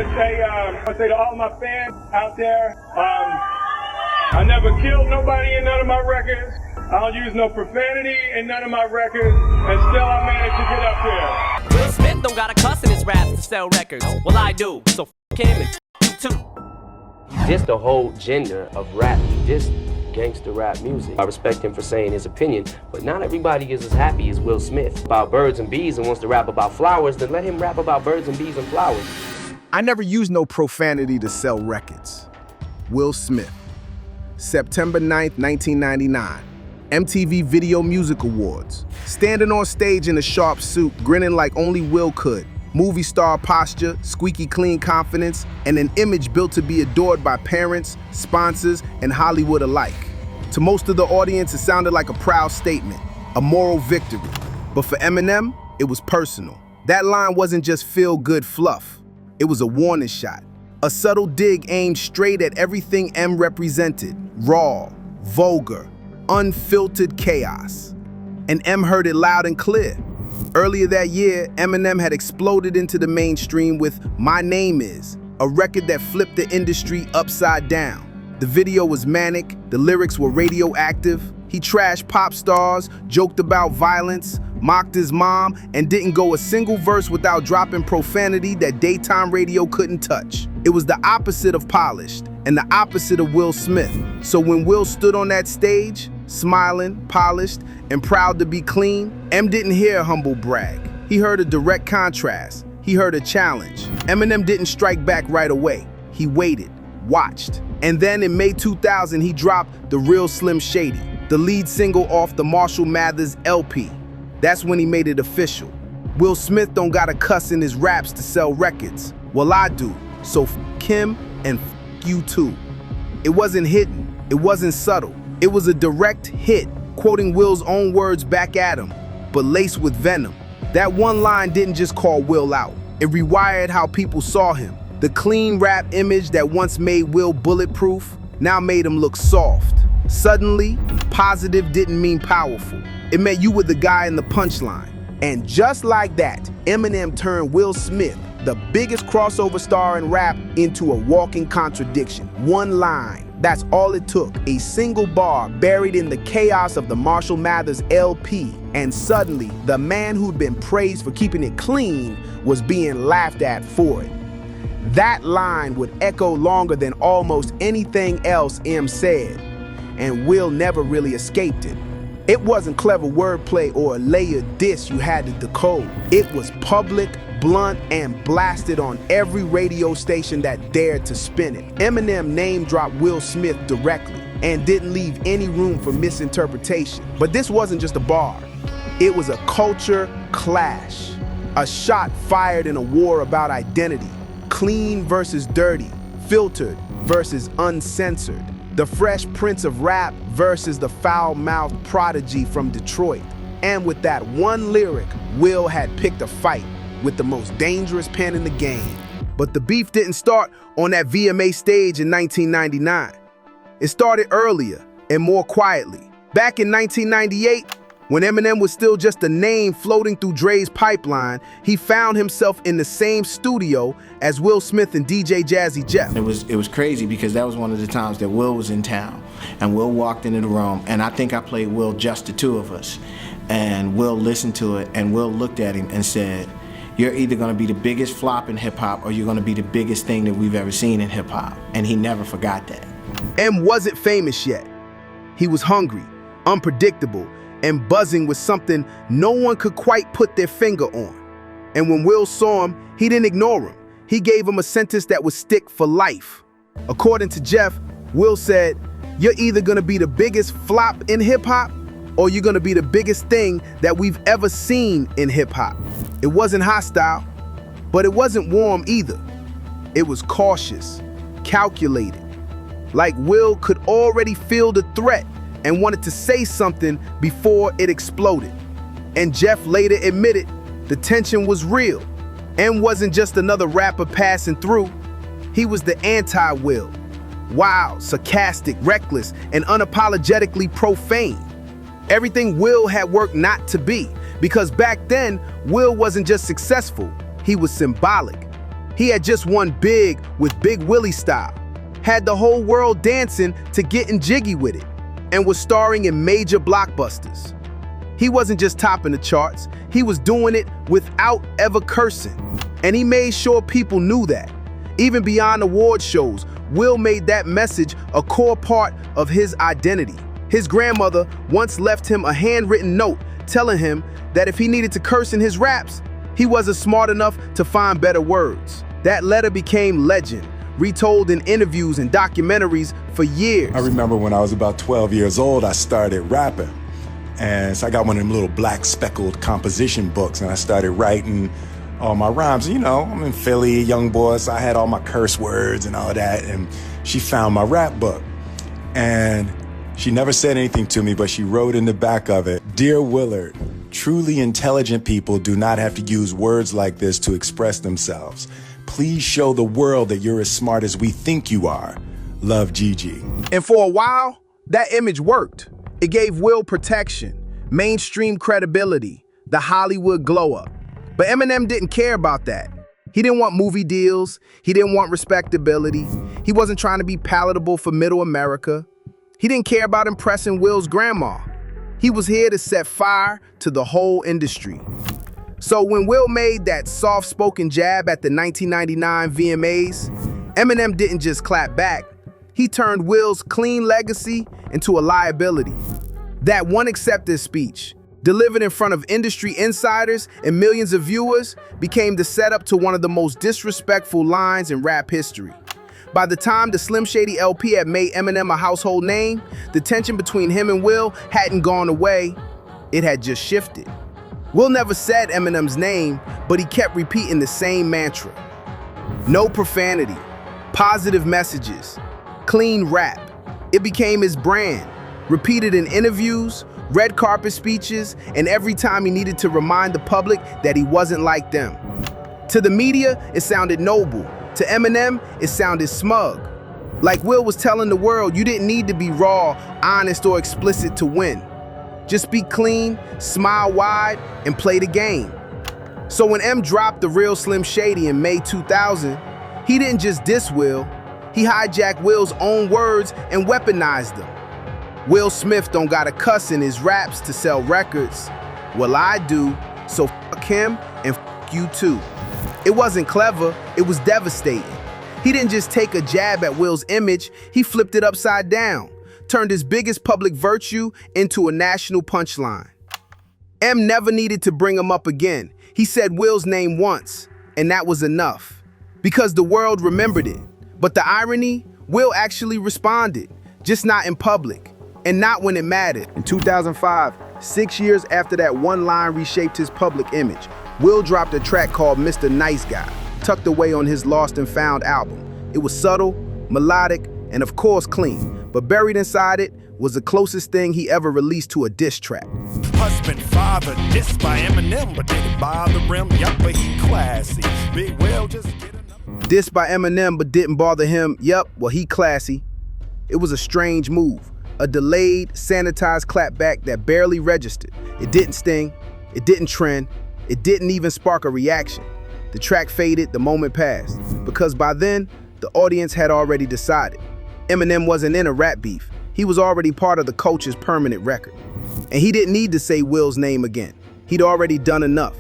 I want to say to all my fans out there, I never killed nobody in none of my records. I don't use no profanity in none of my records, and still I managed to get up there. Will Smith don't got a cuss in his raps to sell records. Well, I do, so f him and you too. He dissed the whole gender of rap. He dissed gangster rap music. I respect him for saying his opinion, but not everybody is as happy as Will Smith about birds and bees and wants to rap about flowers. Then let him rap about birds and bees and flowers. I never used no profanity to sell records. Will Smith. September 9th, 1999. MTV Video Music Awards. Standing on stage in a sharp suit, grinning like only Will could. Movie star posture, squeaky clean confidence, and an image built to be adored by parents, sponsors, and Hollywood alike. To most of the audience, it sounded like a proud statement, a moral victory. But for Eminem, it was personal. That line wasn't just feel-good fluff. It was a warning shot. A subtle dig aimed straight at everything M represented. Raw, vulgar, unfiltered chaos. And M heard it loud and clear. Earlier that year, Eminem had exploded into the mainstream with My Name Is, a record that flipped the industry upside down. The video was manic, the lyrics were radioactive. He trashed pop stars, joked about violence, mocked his mom, and didn't go a single verse without dropping profanity that daytime radio couldn't touch. It was the opposite of polished and the opposite of Will Smith. So when Will stood on that stage, smiling, polished, and proud to be clean, M didn't hear a humble brag. He heard a direct contrast. He heard a challenge. Eminem didn't strike back right away. He waited, watched. And then in May 2000, he dropped The Real Slim Shady, the lead single off the Marshall Mathers LP. That's when he made it official. Will Smith don't gotta cuss in his raps to sell records. Well, I do, so f him and f you too. It wasn't hidden, it wasn't subtle. It was a direct hit, quoting Will's own words back at him, but laced with venom. That one line didn't just call Will out. It rewired how people saw him. The clean rap image that once made Will bulletproof now made him look soft. Suddenly, positive didn't mean powerful. It meant you were the guy in the punchline. And just like that, Eminem turned Will Smith, the biggest crossover star in rap, into a walking contradiction. One line. That's all it took, a single bar buried in the chaos of the Marshall Mathers LP, and suddenly, the man who'd been praised for keeping it clean was being laughed at for it. That line would echo longer than almost anything else M said, and Will never really escaped it. It wasn't clever wordplay or a layered diss you had to decode. It was public, blunt, and blasted on every radio station that dared to spin it. Eminem name-dropped Will Smith directly and didn't leave any room for misinterpretation. But this wasn't just a bar. It was a culture clash. A shot fired in a war about identity. Clean versus dirty. Filtered versus uncensored. The Fresh Prince of Rap versus the foul-mouthed prodigy from Detroit. And with that one lyric, Will had picked a fight with the most dangerous pen in the game. But the beef didn't start on that VMA stage in 1999. It started earlier and more quietly. Back in 1998, when Eminem was still just a name floating through Dre's pipeline, he found himself in the same studio as Will Smith and DJ Jazzy Jeff. It was crazy because that was one of the times that Will was in town, and Will walked into the room, and I think I played Will just the two of us. And Will listened to it, and Will looked at him and said, "You're either gonna be the biggest flop in hip hop or you're gonna be the biggest thing that we've ever seen in hip hop." And he never forgot that. M wasn't famous yet. He was hungry, unpredictable, and buzzing with something no one could quite put their finger on. And when Will saw him, he didn't ignore him. He gave him a sentence that would stick for life. According to Jeff, Will said, "You're either gonna be the biggest flop in hip hop or you're gonna be the biggest thing that we've ever seen in hip hop." It wasn't hostile, but it wasn't warm either. It was cautious, calculated. Like Will could already feel the threat and wanted to say something before it exploded. And Jeff later admitted the tension was real and wasn't just another rapper passing through. He was the anti-Will. Wild, sarcastic, reckless, and unapologetically profane. Everything Will had worked not to be, because back then, Will wasn't just successful, he was symbolic. He had just won big with Big Willie style, had the whole world dancing to getting jiggy with it, and was starring in major blockbusters. He wasn't just topping the charts, he was doing it without ever cursing. And he made sure people knew that. Even beyond award shows, Will made that message a core part of his identity. His grandmother once left him a handwritten note telling him that if he needed to curse in his raps, he wasn't smart enough to find better words. That letter became legend, retold in interviews and documentaries for years. I remember when I was about 12 years old, I started rapping. And so I got one of them little black speckled composition books, and I started writing all my rhymes. You know, I'm in Philly, a young boy, so I had all my curse words and all that. And she found my rap book. And she never said anything to me, but she wrote in the back of it, "Dear Willard, truly intelligent people do not have to use words like this to express themselves. Please show the world that you're as smart as we think you are. Love, Gigi." And for a while, that image worked. It gave Will protection, mainstream credibility, the Hollywood glow-up. But Eminem didn't care about that. He didn't want movie deals. He didn't want respectability. He wasn't trying to be palatable for middle America. He didn't care about impressing Will's grandma. He was here to set fire to the whole industry. So when Will made that soft-spoken jab at the 1999 VMAs, Eminem didn't just clap back. He turned Will's clean legacy into a liability. That one acceptance speech, delivered in front of industry insiders and millions of viewers, became the setup to one of the most disrespectful lines in rap history. By the time the Slim Shady LP had made Eminem a household name, the tension between him and Will hadn't gone away, it had just shifted. Will never said Eminem's name, but he kept repeating the same mantra. No profanity, positive messages, clean rap. It became his brand, repeated in interviews, red carpet speeches, and every time he needed to remind the public that he wasn't like them. To the media, it sounded noble. To Eminem, it sounded smug. Like Will was telling the world, you didn't need to be raw, honest, or explicit to win. Just be clean, smile wide, and play the game. So when M dropped The Real Slim Shady in May 2000, he didn't just diss Will, he hijacked Will's own words and weaponized them. Will Smith don't gotta cuss in his raps to sell records. Well, I do, so fuck him and fuck you too. It wasn't clever, it was devastating. He didn't just take a jab at Will's image, he flipped it upside down, turned his biggest public virtue into a national punchline. M never needed to bring him up again. He said Will's name once, and that was enough. Because the world remembered it. But the irony, Will actually responded, just not in public, and not when it mattered. In 2005, 6 years after that one line reshaped his public image, Will dropped a track called Mr. Nice Guy, tucked away on his Lost and Found album. It was subtle, melodic, and of course clean, but buried inside it was the closest thing he ever released to a diss track. Husband, father, dissed by Eminem, but didn't bother him, yup, but he classy. Big Will just get another. Dissed by Eminem, but didn't bother him, yup, well he classy. It was a strange move, a delayed, sanitized clapback that barely registered. It didn't sting, it didn't trend, it didn't even spark a reaction. The track faded, the moment passed, because by then, the audience had already decided. Eminem wasn't in a rap beef. He was already part of the culture's permanent record. And he didn't need to say Will's name again. He'd already done enough.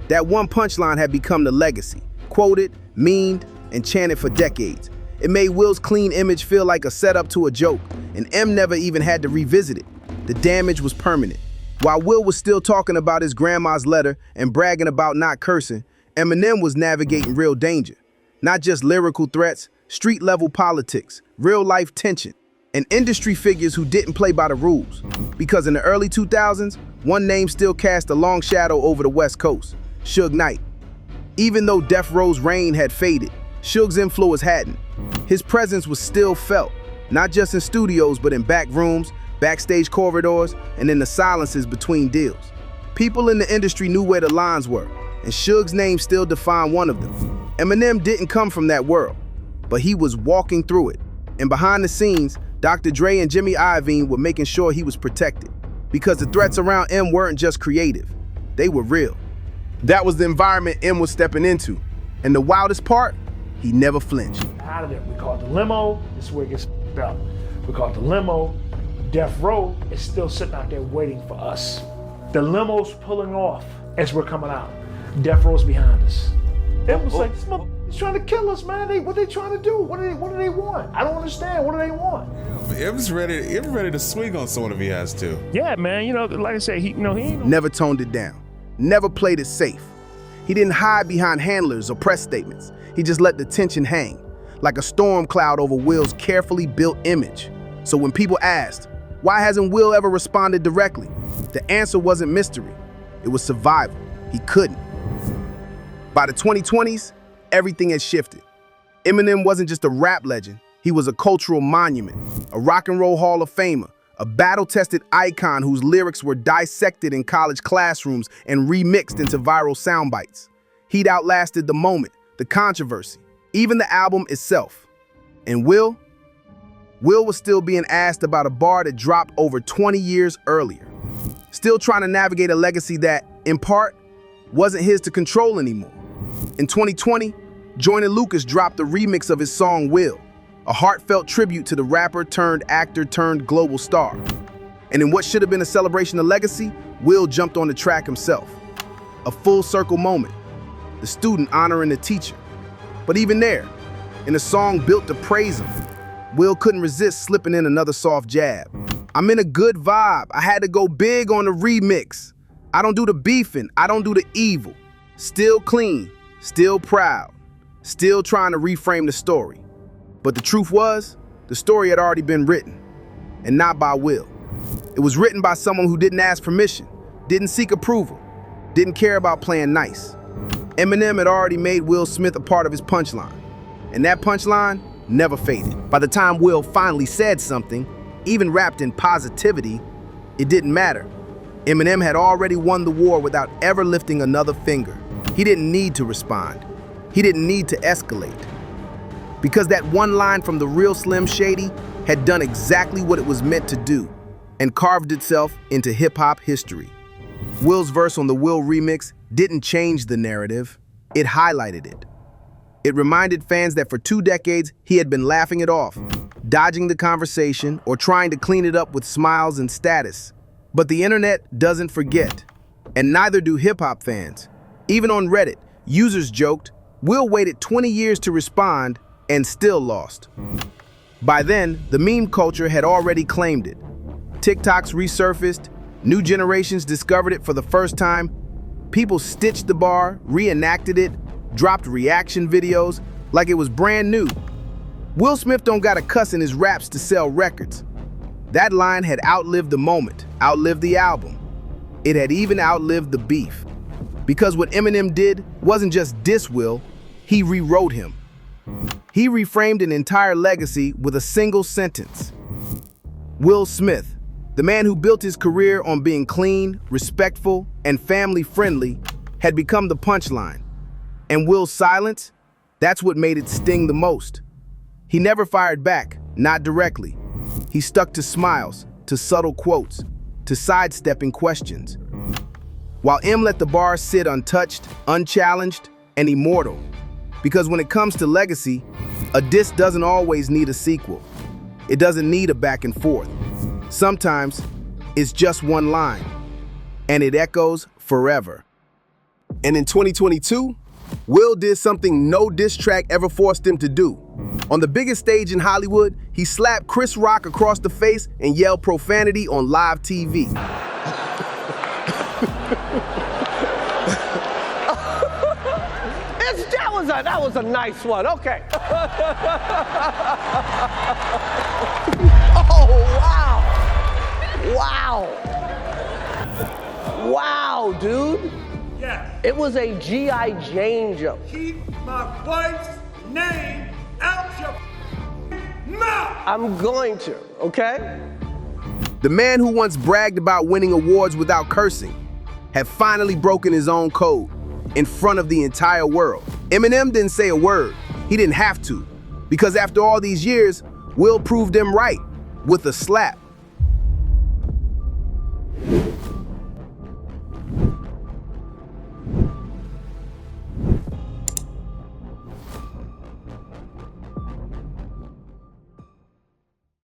That one punchline had become the legacy, quoted, memed, and chanted for decades. It made Will's clean image feel like a setup to a joke, and M never even had to revisit it. The damage was permanent. While Will was still talking about his grandma's letter and bragging about not cursing, Eminem was navigating real danger. Not just lyrical threats, street-level politics, real-life tension, and industry figures who didn't play by the rules. Because in the early 2000s, one name still cast a long shadow over the West Coast, Suge Knight. Even though Death Row's reign had faded, Suge's influence hadn't. His presence was still felt, not just in studios, but in back rooms, backstage corridors, and in the silences between deals. People in the industry knew where the lines were, and Suge's name still defined one of them. Eminem didn't come from that world, but he was walking through it. And behind the scenes, Dr. Dre and Jimmy Iovine were making sure he was protected. Because the threats around M weren't just creative, they were real. That was the environment M was stepping into. And the wildest part, he never flinched. Out of there, we call it the limo. This is where it gets up. We call it the limo. Death Row is still sitting out there waiting for us. The limo's pulling off as we're coming out. Death Row's behind us. It was like, this motherfucker's trying to kill us, man. What are they trying to do? What do they want? I don't understand. What do they want? Em's ready to swing on someone if he has to. Yeah, man. You know, like I said, he ain't. Never toned it down. Never played it safe. He didn't hide behind handlers or press statements. He just let the tension hang, like a storm cloud over Will's carefully built image. So when people asked, why hasn't Will ever responded directly? The answer wasn't mystery. It was survival. He couldn't. By the 2020s, everything had shifted. Eminem wasn't just a rap legend. He was a cultural monument, a rock and roll Hall of Famer, a battle-tested icon whose lyrics were dissected in college classrooms and remixed into viral sound bites. He'd outlasted the moment, the controversy, even the album itself. And Will was still being asked about a bar that dropped over 20 years earlier. Still trying to navigate a legacy that, in part, wasn't his to control anymore. In 2020, Joyner Lucas dropped a remix of his song Will, a heartfelt tribute to the rapper turned actor turned global star. And in what should have been a celebration of legacy, Will jumped on the track himself. A full circle moment, the student honoring the teacher. But even there, in a song built to praise him, Will couldn't resist slipping in another soft jab. I'm in a good vibe. I had to go big on the remix. I don't do the beefing, I don't do the evil. Still clean, still proud, still trying to reframe the story. But the truth was, the story had already been written, and not by Will. It was written by someone who didn't ask permission, didn't seek approval, didn't care about playing nice. Eminem had already made Will Smith a part of his punchline, and that punchline never faded. By the time Will finally said something, even wrapped in positivity, it didn't matter. Eminem had already won the war without ever lifting another finger. He didn't need to respond. He didn't need to escalate. Because that one line from the real Slim Shady had done exactly what it was meant to do and carved itself into hip-hop history. Will's verse on the Will remix didn't change the narrative, it highlighted it. It reminded fans that for 2 decades, he had been laughing it off, dodging the conversation or trying to clean it up with smiles and status. But the internet doesn't forget, and neither do hip-hop fans. Even on Reddit, users joked, Will waited 20 years to respond and still lost. By then, the meme culture had already claimed it. TikToks resurfaced, new generations discovered it for the first time. People stitched the bar, reenacted it, dropped reaction videos like it was brand new. Will Smith don't gotta cuss in his raps to sell records. That line had outlived the moment, outlived the album. It had even outlived the beef. Because what Eminem did wasn't just diss Will, he rewrote him. He reframed an entire legacy with a single sentence. Will Smith, the man who built his career on being clean, respectful, and family-friendly, had become the punchline. And Will's silence, that's what made it sting the most. He never fired back, not directly. He stuck to smiles, to subtle quotes, to sidestepping questions. While M let the bar sit untouched, unchallenged, and immortal. Because when it comes to legacy, a diss doesn't always need a sequel. It doesn't need a back and forth. Sometimes, it's just one line, and it echoes forever. And in 2022, Will did something no diss track ever forced him to do. On the biggest stage in Hollywood, he slapped Chris Rock across the face and yelled profanity on live TV. That was a nice one, okay. Oh, wow. Wow. Wow, dude. Yes. It was a G.I. Jane jump. Keep my wife's name out your mouth. I'm going to, okay? The man who once bragged about winning awards without cursing had finally broken his own code in front of the entire world. Eminem didn't say a word. He didn't have to. Because after all these years, Will proved him right with a slap.